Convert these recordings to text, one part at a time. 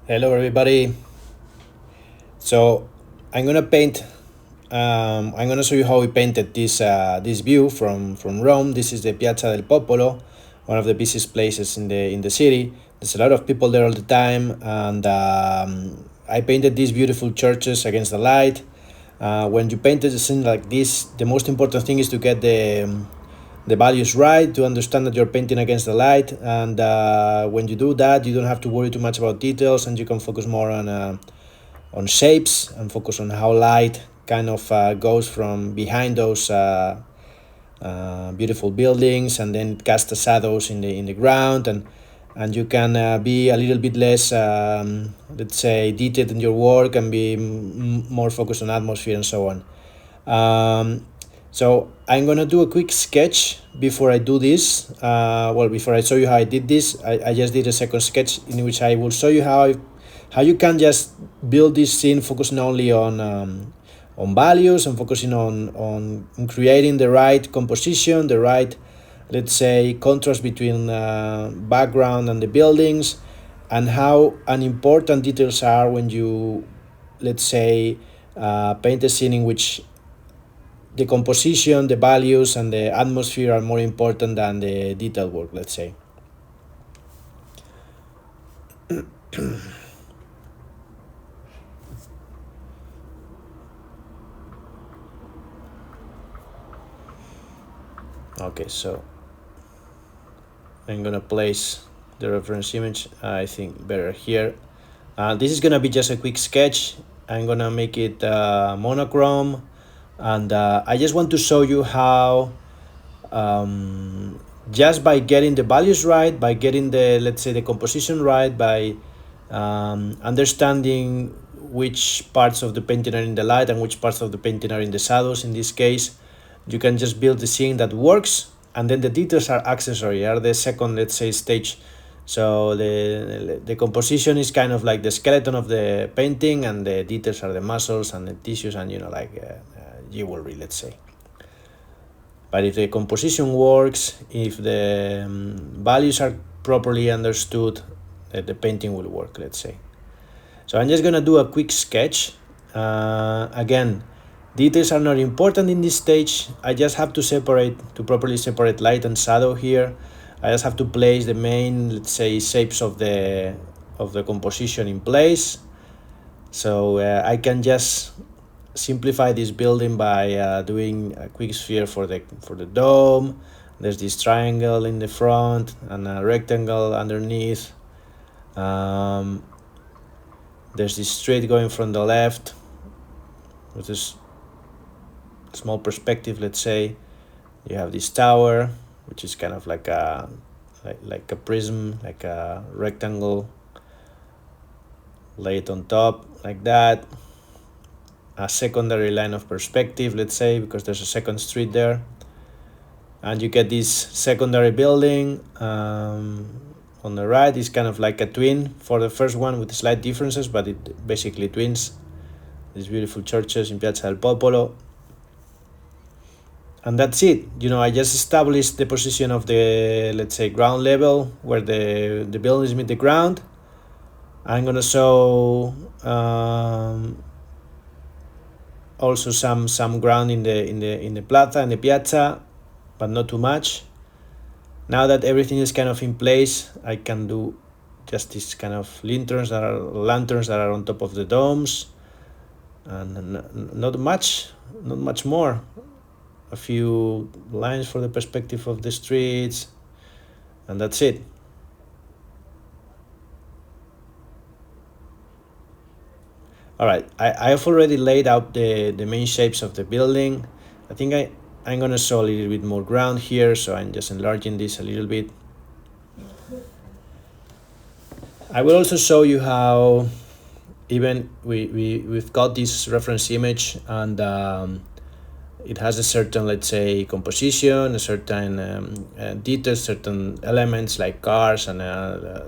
Hello, everybody. So I'm gonna paint. I'm gonna show you how we painted this view from Rome. This is the Piazza del Popolo, one of the busiest places in the city. There's a lot of people there all the time, and I painted these beautiful churches against the light. When you paint a scene like this, the most important thing is to get the values right, to understand that you're painting against the light, and when you do that, you don't have to worry too much about details, and you can focus more on shapes and focus on how light kind of goes from behind those beautiful buildings, and then cast the shadows in the ground, and you can be a little bit less, let's say, detailed in your work, and be more focused on atmosphere and so on. So I'm gonna do a quick sketch before I do this. Before I show you how I did this, I just did a second sketch in which I will show you how you can just build this scene focusing only on values, and focusing on creating the right composition, the right, let's say, contrast between background and the buildings, and how unimportant details are when you, let's say, paint a scene in which the composition, the values, and the atmosphere are more important than the detail work, let's say. Okay, so I'm gonna place the reference image, I think, better here. This is gonna be just a quick sketch. I'm gonna make it monochrome, and I just want to show you how, just by getting the values right, by getting the, let's say, the composition right, by understanding which parts of the painting are in the light and which parts of the painting are in the shadows, in this case, you can just build the scene that works, and then the details are accessory, are the second, let's say, stage. So the composition is kind of like the skeleton of the painting, and the details are the muscles and the tissues, and like jewelry, let's say. But if the composition works, if the values are properly understood, the painting will work, let's say. So I'm just gonna do a quick sketch. Again, details are not important in this stage. I just have to properly separate light and shadow here. I just have to place the main, let's say, shapes of the composition in place. So I can just simplify this building by doing a quick sphere for the dome. There's this triangle in the front and a rectangle underneath. There's this street going from the left with this small perspective, let's say. You have this tower, which is kind of like a prism, like a rectangle laid on top, like that. A secondary line of perspective, let's say, because there's a second street there, and you get this secondary building on the right. Is kind of like a twin for the first one, with slight differences, but it basically twins these beautiful churches in Piazza del Popolo. And that's it. I just established the position of the, let's say, ground level, where the buildings meet the ground. I'm gonna show also some ground in the plaza, in the piazza, but not too much. Now that everything is kind of in place, I can do just these kind of lanterns that are on top of the domes, and not much more. A few lines for the perspective of the streets, and that's it. All right, I have already laid out the main shapes of the building. I think I'm gonna show a little bit more ground here, so I'm just enlarging this a little bit. I will also show you how, even we've got this reference image, and it has a certain, let's say, composition, a certain details, certain elements like cars, and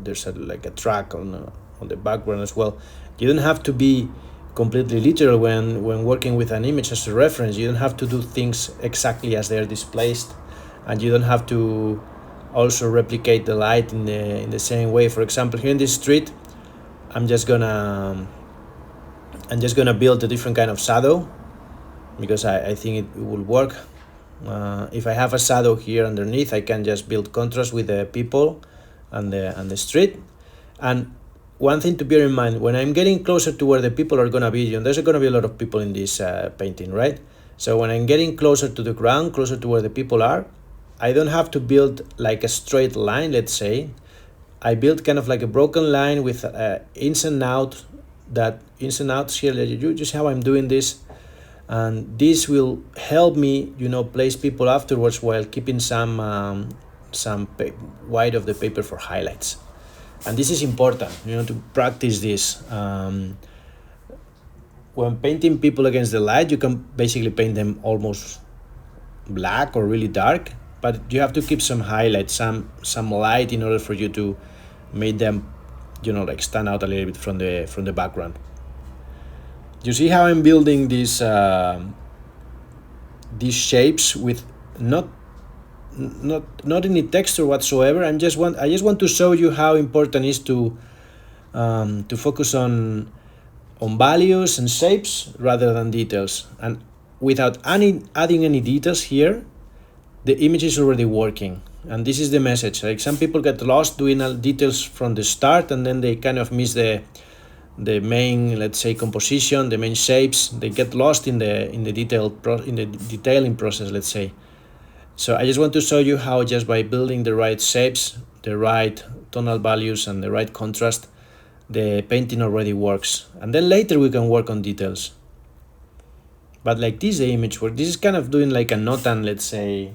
there's like a truck on the background as well. You don't have to be completely literal when working with an image as a reference. You don't have to do things exactly as they're displayed, and you don't have to also replicate the light in the same way. For example, here in this street, I'm just gonna build a different kind of shadow, because I think it will work. If I have a shadow here underneath, I can just build contrast with the people and the street. And one thing to bear in mind, when I'm getting closer to where the people are gonna be, there's gonna be a lot of people in this painting, right? So when I'm getting closer to the ground, closer to where the people are, I don't have to build like a straight line, let's say. I build kind of like a broken line with ins and outs here. You see how I'm doing this? And this will help me, place people afterwards while keeping some white of the paper for highlights. And this is important, to practice this. When painting people against the light, you can basically paint them almost black or really dark, but you have to keep some highlights, some light, in order for you to make them, like stand out a little bit from the background. You see how I'm building these shapes with not any texture whatsoever. I just want to show you how important it is to focus on values and shapes rather than details. And without adding any details here, the image is already working. And this is the message. Like, some people get lost doing details from the start, and then they kind of miss the main, let's say, composition, the main shapes. They get lost in the detailing process, let's say. So I just want to show you how, just by building the right shapes, the right tonal values, and the right contrast, the painting already works. And then later we can work on details. But like this, the image work. This is kind of doing like a notan, let's say,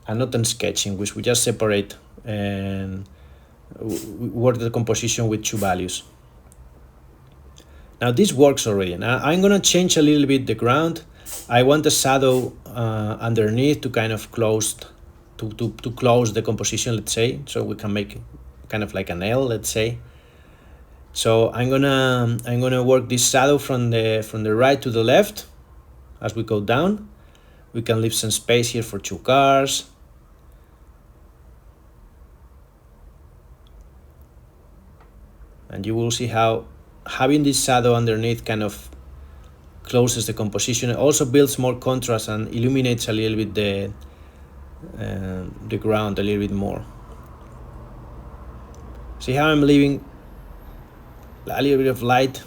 a notan sketch, in which we just separate and work the composition with two values. Now this works already. Now I'm gonna change a little bit the ground. I want the shadow underneath to kind of close the composition, let's say, so we can make kind of like an L, let's say. So I'm gonna work this shadow from the right to the left. As we go down, we can leave some space here for two cars. And you will see how having this shadow underneath kind of closes the composition. It also builds more contrast and illuminates a little bit the ground a little bit more. See how I'm leaving a little bit of light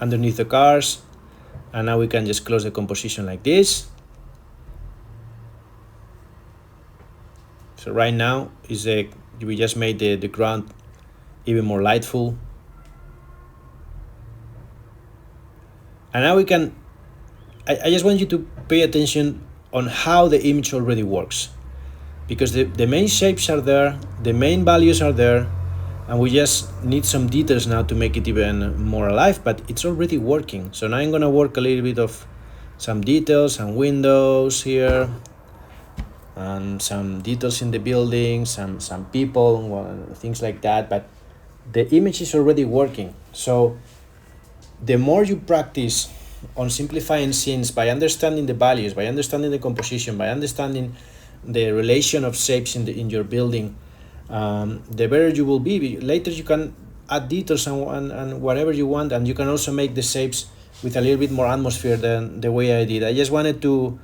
underneath the cars, and now we can just close the composition like this. So right now we just made the ground even more lightful. And now we can, I just want you to pay attention on how the image already works, because the main shapes are there, the main values are there, and we just need some details now to make it even more alive, but it's already working. So now I'm gonna work a little bit of some details and windows here, and some details in the building, some people, things like that, but the image is already working. So the more you practice on simplifying scenes by understanding the values, by understanding the composition, by understanding the relation of shapes in your building, the better you will be. Later you can add details and whatever you want, and you can also make the shapes with a little bit more atmosphere than the way I did. I just wanted to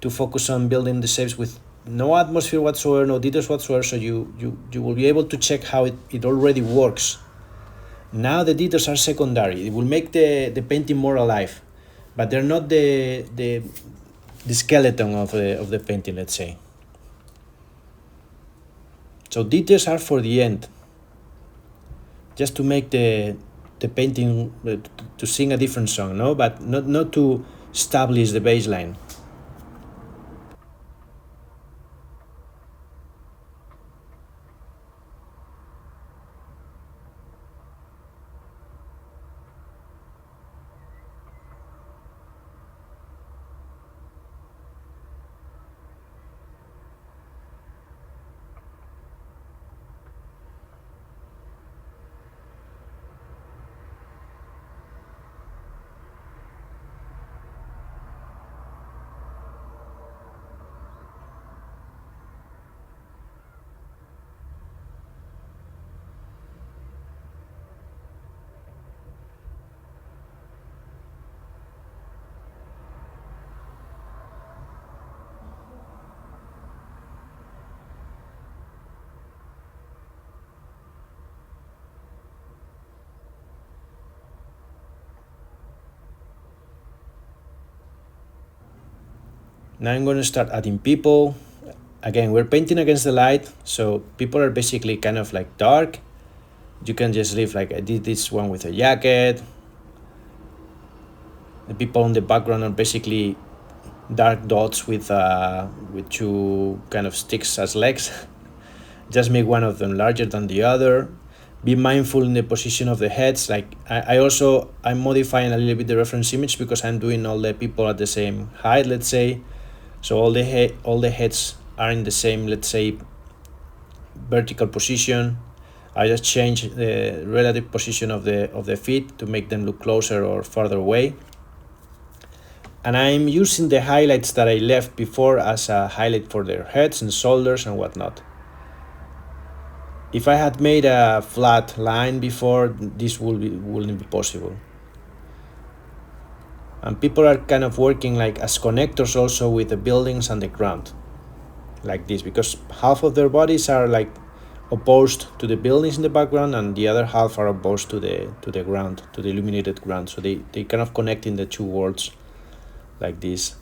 focus on building the shapes with no atmosphere whatsoever, no details whatsoever, so you will be able to check how it already works. Now the details are secondary. It will make the painting more alive, but they're not the skeleton of the painting, let's say. So details are for the end, just to make the painting to sing a different song, no, but not to establish the baseline. Now I'm going to start adding people. Again, we're painting against the light, so people are basically kind of like dark. You can just leave like I did this one with a jacket. The people on the background are basically dark dots with two kind of sticks as legs. Just make one of them larger than the other. Be mindful in the position of the heads. Like I'm modifying a little bit the reference image because I'm doing all the people at the same height, let's say. So all the heads are in the same, let's say, vertical position. I just change the relative position of the feet to make them look closer or farther away. And I'm using the highlights that I left before as a highlight for their heads and shoulders and whatnot. If I had made a flat line before, this wouldn't be possible. And people are kind of working like as connectors also with the buildings and the ground, like this, because half of their bodies are like opposed to the buildings in the background and the other half are opposed to the ground, to the illuminated ground. So they kind of connect in the two worlds like this.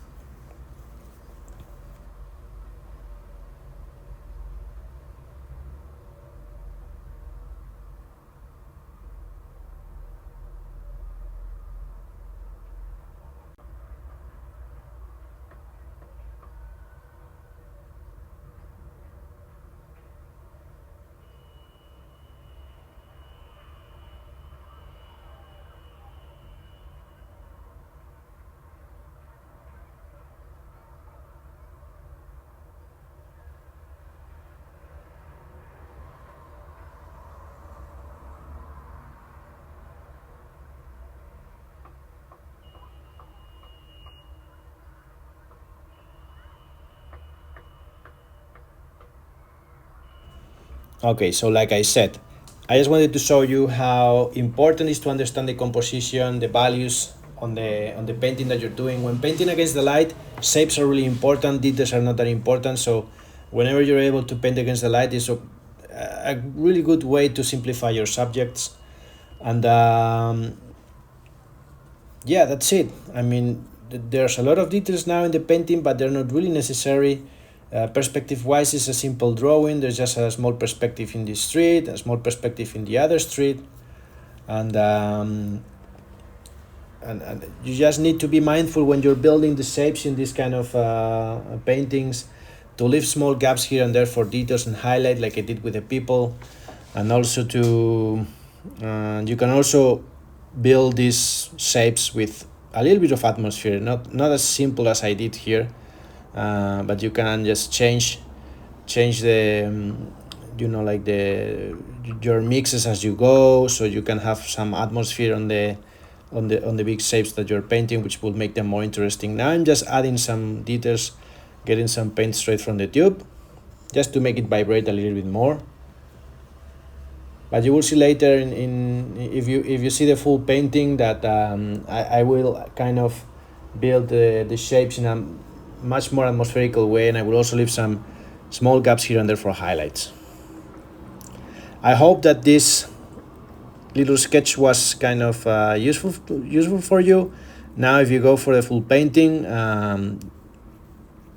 Okay, so like I said, I just wanted to show you how important it is to understand the composition, the values on the painting that you're doing. When painting against the light, shapes are really important, details are not that important. So whenever you're able to paint against the light, is a really good way to simplify your subjects. And yeah, that's it. I mean, there's a lot of details now in the painting, but they're not really necessary. Perspective wise, it's a simple drawing. There's just a small perspective in this street, a small perspective in the other street, and and you just need to be mindful when you're building the shapes in these kind of paintings to leave small gaps here and there for details and highlight, like I did with the people. And also to you can also build these shapes with a little bit of atmosphere, not as simple as I did here, but you can just change the like the your mixes as you go, so you can have some atmosphere on the big shapes that you're painting, which will make them more interesting. Now I'm just adding some details, getting some paint straight from the tube, just to make it vibrate a little bit more. But you will see later if you see the full painting that I will kind of build the shapes in a much more atmospherical way, and I will also leave some small gaps here and there for highlights. I hope that this little sketch was kind of useful for you. Now if you go for the full painting,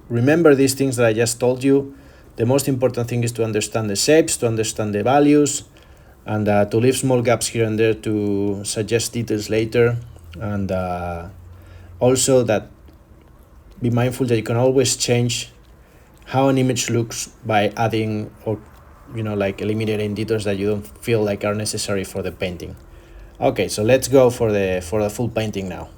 remember these things that I just told you. The most important thing is to understand the shapes, to understand the values, and to leave small gaps here and there to suggest details later. And also that be mindful that you can always change how an image looks by adding or like eliminating details that you don't feel like are necessary for the painting. Okay, so let's go for the full painting now.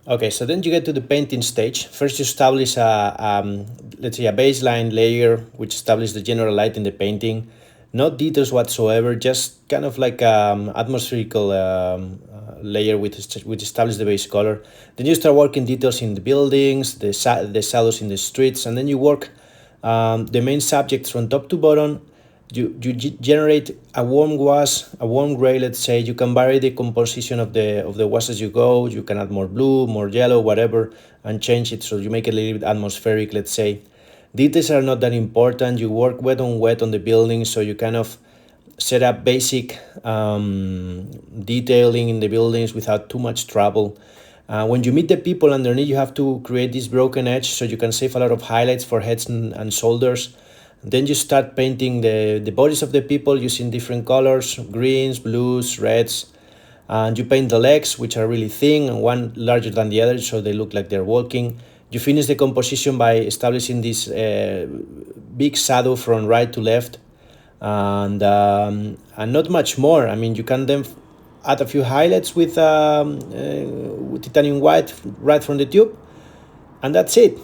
Okay, so then you get to the painting stage. First, you establish let's say a baseline layer, which establishes the general light in the painting. No details whatsoever, just kind of like atmospherical layer which establishes the base color. Then you start working details in the buildings, the shadows in the streets, and then you work the main subjects from top to bottom. You generate a warm wash, a warm gray, let's say. You can vary the composition of the wash as you go. You can add more blue, more yellow, whatever, and change it so you make it a little bit atmospheric, let's say. Details are not that important. You work wet on the building, so you kind of set up basic detailing in the buildings without too much trouble. When you meet the people underneath, you have to create this broken edge so you can save a lot of highlights for heads and shoulders. Then you start painting the bodies of the people using different colors, greens, blues, reds. And you paint the legs, which are really thin and one larger than the other, so they look like they're walking. You finish the composition by establishing this big shadow from right to left, and not much more. I mean, you can then add a few highlights with titanium white right from the tube, and that's it.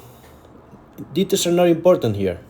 Details are not important here.